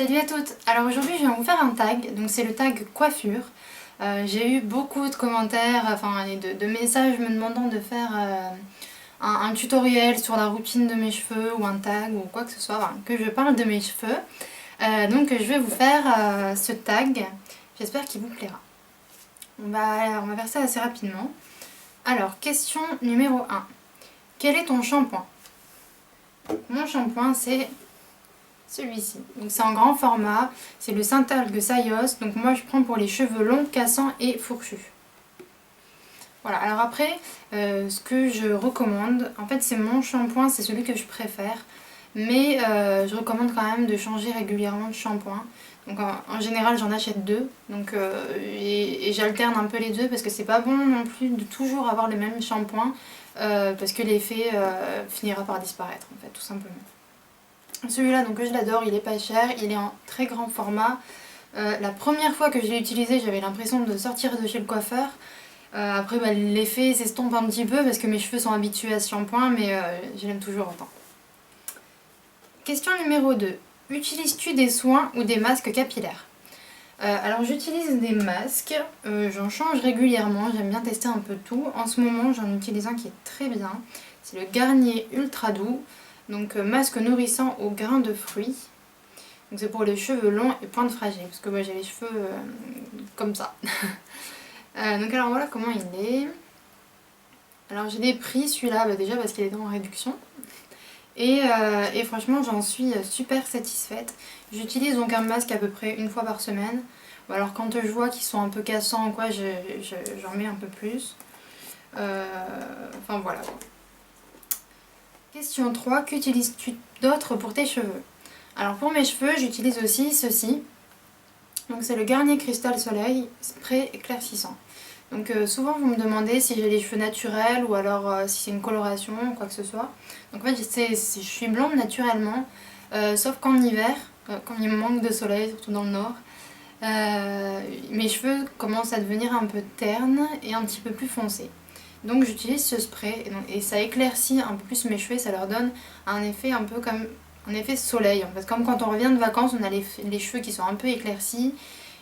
Salut à toutes. Alors aujourd'hui je viens vous faire un tag, donc c'est le tag coiffure. J'ai eu beaucoup de commentaires, enfin et de messages me demandant de faire un tutoriel sur la routine de mes cheveux ou un tag ou quoi que ce soit, enfin, que je parle de mes cheveux. Donc je vais vous faire ce tag, j'espère qu'il vous plaira. On va faire ça assez rapidement. Alors question numéro 1. Quel est ton shampoing? Mon shampoing c'est celui-ci. Donc c'est en grand format, c'est le Saint-Algue Sayos, donc moi je prends pour les cheveux longs, cassants et fourchus. Voilà, alors après, ce que je recommande, en fait c'est mon shampoing, c'est celui que je préfère, mais je recommande quand même de changer régulièrement de shampoing. Donc en général j'en achète deux, donc, et j'alterne un peu les deux parce que c'est pas bon non plus de toujours avoir le même shampoing, parce que l'effet finira par disparaître en fait, tout simplement. Celui-là, donc je l'adore, il est pas cher, il est en très grand format. La première fois que je l'ai utilisé, j'avais l'impression de sortir de chez le coiffeur. Après, l'effet s'estompe un petit peu parce que mes cheveux sont habitués à ce shampoing, mais je l'aime toujours autant. Question numéro 2. Utilises-tu des soins ou des masques capillaires? Alors j'utilise des masques, j'en change régulièrement, j'aime bien tester un peu tout. En ce moment, j'en utilise un qui est très bien, c'est le Garnier Ultra Doux. Donc masque nourrissant aux grains de fruits. Donc c'est pour les cheveux longs et pointes fragiles, parce que moi j'ai les cheveux comme ça. Donc alors voilà comment il est. Alors je l'ai pris celui-là déjà parce qu'il est en réduction. Et franchement j'en suis super satisfaite. J'utilise donc un masque à peu près une fois par semaine. Ou alors quand je vois qu'ils sont un peu cassants ou quoi, j'en mets un peu plus. Enfin voilà. Question 3. Qu'utilises-tu d'autre pour tes cheveux? Alors pour mes cheveux, j'utilise aussi ceci. Donc c'est le Garnier Cristal Soleil Spray éclaircissant. Donc souvent vous me demandez si j'ai les cheveux naturels ou alors si c'est une coloration ou quoi que ce soit. Donc en fait je suis blonde naturellement, sauf qu'en hiver, quand il me manque de soleil, surtout dans le nord, mes cheveux commencent à devenir un peu ternes et un petit peu plus foncés. Donc j'utilise ce spray et ça éclaircit un peu plus mes cheveux, ça leur donne un effet un peu comme un effet soleil. En fait, comme quand on revient de vacances, on a les cheveux qui sont un peu éclaircis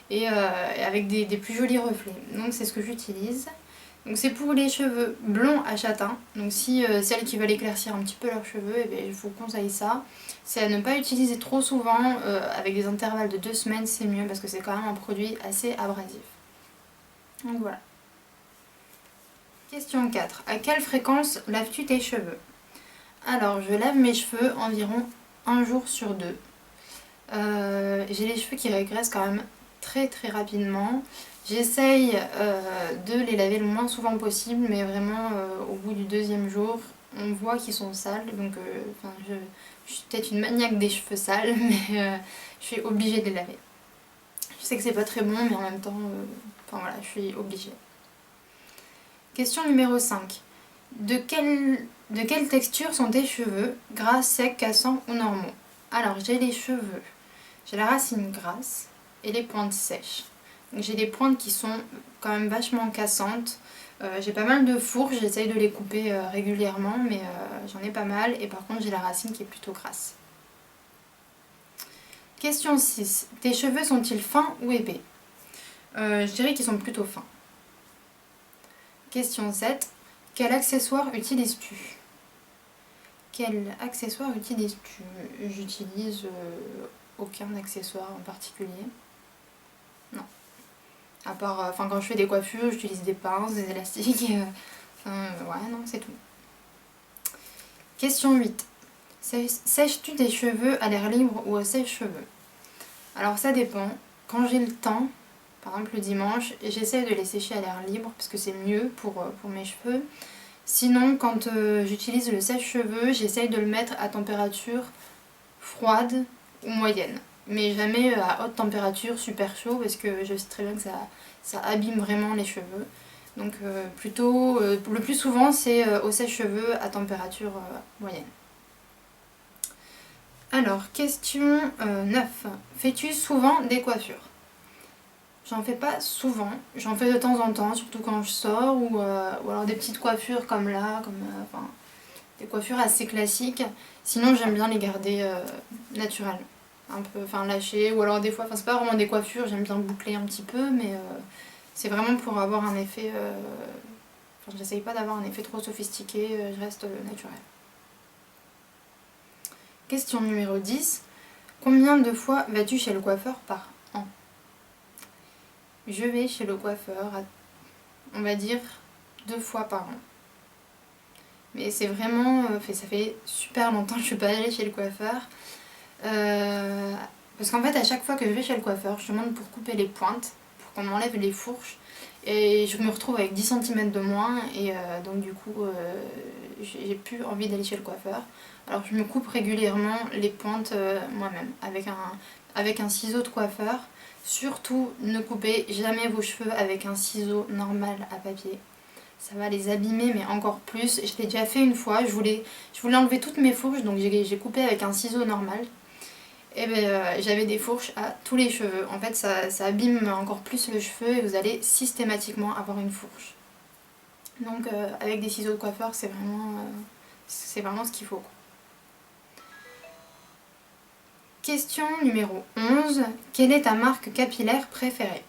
et avec des plus jolis reflets. Donc c'est ce que j'utilise. Donc c'est pour les cheveux blonds à châtain. Donc si celles qui veulent éclaircir un petit peu leurs cheveux, eh bien, je vous conseille ça. C'est à ne pas utiliser trop souvent, avec des intervalles de 2 semaines, c'est mieux parce que c'est quand même un produit assez abrasif. Donc voilà. Question 4. À quelle fréquence laves-tu tes cheveux? Alors, je lave mes cheveux environ un jour sur deux. J'ai les cheveux qui régressent quand même très très rapidement. J'essaye de les laver le moins souvent possible, mais vraiment au bout du deuxième jour, on voit qu'ils sont sales. Donc, je suis peut-être une maniaque des cheveux sales, mais je suis obligée de les laver. Je sais que c'est pas très bon, mais en même temps, enfin voilà, je suis obligée. Question numéro 5. De quelle texture sont tes cheveux? Gras, secs, cassants ou normaux? Alors j'ai les cheveux, j'ai la racine grasse et les pointes sèches. J'ai des pointes qui sont quand même vachement cassantes. J'ai pas mal de fourches, j'essaye de les couper régulièrement, mais j'en ai pas mal. Et par contre j'ai la racine qui est plutôt grasse. Question 6. Tes cheveux sont-ils fins ou épais? Je dirais qu'ils sont plutôt fins. Question 7. Quel accessoire utilises-tu? Quel accessoire utilises-tu? J'utilise aucun accessoire en particulier. Non. À part, quand je fais des coiffures, j'utilise des pinces, des élastiques. Ouais, non, c'est tout. Question 8. Sèches-tu tes cheveux à l'air libre ou au sèche-cheveux? Alors ça dépend. Quand j'ai le temps, par exemple le dimanche, j'essaie de les sécher à l'air libre parce que c'est mieux pour mes cheveux. Sinon, quand j'utilise le sèche-cheveux, j'essaye de le mettre à température froide ou moyenne. Mais jamais à haute température, super chaud, parce que je sais très bien que ça abîme vraiment les cheveux. Donc plutôt, le plus souvent, c'est au sèche-cheveux à température moyenne. Alors, question 9. Fais-tu souvent des coiffures? J'en fais pas souvent, j'en fais de temps en temps, surtout quand je sors, ou alors des petites coiffures comme là, des coiffures assez classiques. Sinon j'aime bien les garder naturelles. un peu, enfin lâché, ou alors des fois, enfin c'est pas vraiment des coiffures, j'aime bien boucler un petit peu, mais c'est vraiment pour avoir un effet, enfin j'essaye pas d'avoir un effet trop sophistiqué, je reste naturelle. Question numéro 10. Combien de fois vas-tu chez le coiffeur par an? Je vais chez le coiffeur, on va dire 2 fois par an. Mais c'est vraiment, ça fait super longtemps que je suis pas allée chez le coiffeur. Parce qu'en fait, à chaque fois que je vais chez le coiffeur, je demande pour couper les pointes, pour qu'on m'enlève les fourches. Et je me retrouve avec 10 cm de moins. Et donc du coup, j'ai plus envie d'aller chez le coiffeur. Alors je me coupe régulièrement les pointes moi-même, avec un ciseau de coiffeur. Surtout, ne coupez jamais vos cheveux avec un ciseau normal à papier. Ça va les abîmer, mais encore plus. Je l'ai déjà fait une fois, je voulais enlever toutes mes fourches, donc j'ai coupé avec un ciseau normal. Et j'avais des fourches à tous les cheveux. En fait, ça abîme encore plus le cheveu et vous allez systématiquement avoir une fourche. Donc avec des ciseaux de coiffeur, c'est vraiment ce qu'il faut, quoi. Question numéro 11. Quelle est ta marque capillaire préférée?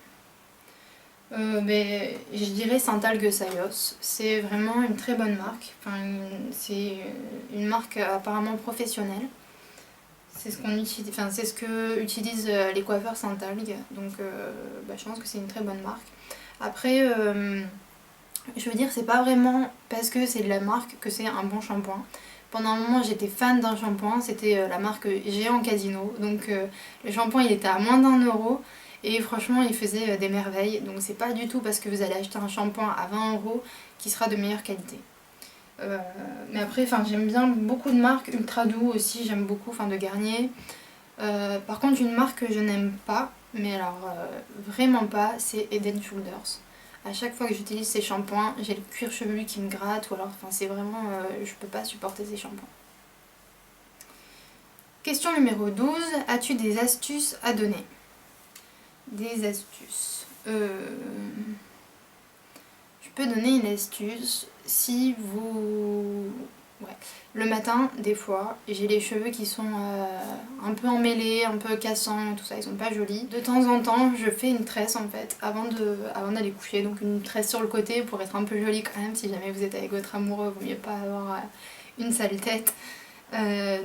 Je dirais Santalgue Sayos. C'est vraiment une très bonne marque. Enfin, c'est une marque apparemment professionnelle. C'est ce qu'on utilise, enfin, c'est ce que utilisent les coiffeurs Santalgue. Donc je pense que c'est une très bonne marque. Après, je veux dire, c'est pas vraiment parce que c'est de la marque que c'est un bon shampoing. Pendant un moment, j'étais fan d'un shampoing, c'était la marque Géant Casino. Donc le shampoing, il était à moins d'1 € et franchement, il faisait des merveilles. Donc c'est pas du tout parce que vous allez acheter un shampoing à 20 € qui sera de meilleure qualité. Mais après, j'aime bien beaucoup de marques. Ultra Doux aussi, j'aime beaucoup, de Garnier. Par contre, une marque que je n'aime pas, mais alors vraiment pas, c'est Head & Shoulders. À chaque fois que j'utilise ces shampoings, j'ai le cuir chevelu qui me gratte, ou alors, c'est vraiment, je peux pas supporter ces shampoings. Question numéro 12. As-tu des astuces à donner? Des astuces. Je peux donner une astuce si vous... Ouais. Le matin, des fois, j'ai les cheveux qui sont un peu emmêlés, un peu cassants, tout ça, ils sont pas jolis. De temps en temps, je fais une tresse en fait, avant d'aller coucher, donc une tresse sur le côté pour être un peu jolie quand même. Si jamais vous êtes avec votre amoureux, il vaut mieux pas avoir une sale tête.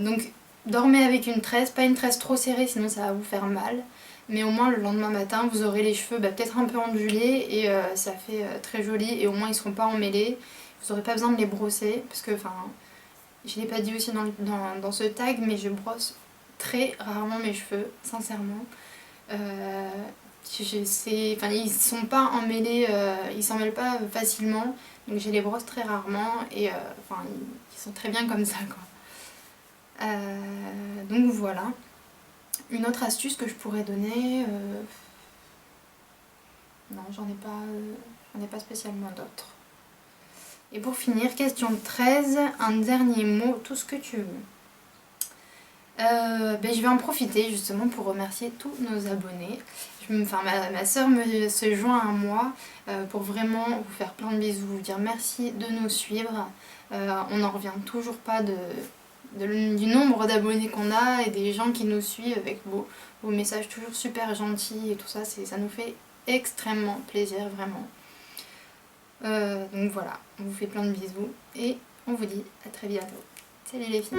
Donc dormez avec une tresse, pas une tresse trop serrée, sinon ça va vous faire mal. Mais au moins le lendemain matin, vous aurez les cheveux peut-être un peu ondulés et ça fait très joli, et au moins ils seront pas emmêlés. Vous n'aurez pas besoin de les brosser, parce que je l'ai pas dit aussi dans ce tag, mais je brosse très rarement mes cheveux, sincèrement. Ils sont pas emmêlés, ils s'emmêlent pas facilement, donc je les brosse très rarement et ils sont très bien comme ça, quoi. Donc voilà. Une autre astuce que je pourrais donner, non, j'en ai pas spécialement d'autres. Et pour finir, question 13, un dernier mot, tout ce que tu veux. Je vais en profiter justement pour remercier tous nos abonnés. Ma soeur se joint à moi pour vraiment vous faire plein de bisous, vous dire merci de nous suivre. On n'en revient toujours pas du nombre d'abonnés qu'on a et des gens qui nous suivent avec vos messages toujours super gentils et tout ça, ça nous fait extrêmement plaisir, vraiment. Donc voilà, on vous fait plein de bisous et on vous dit à très bientôt. Salut les filles!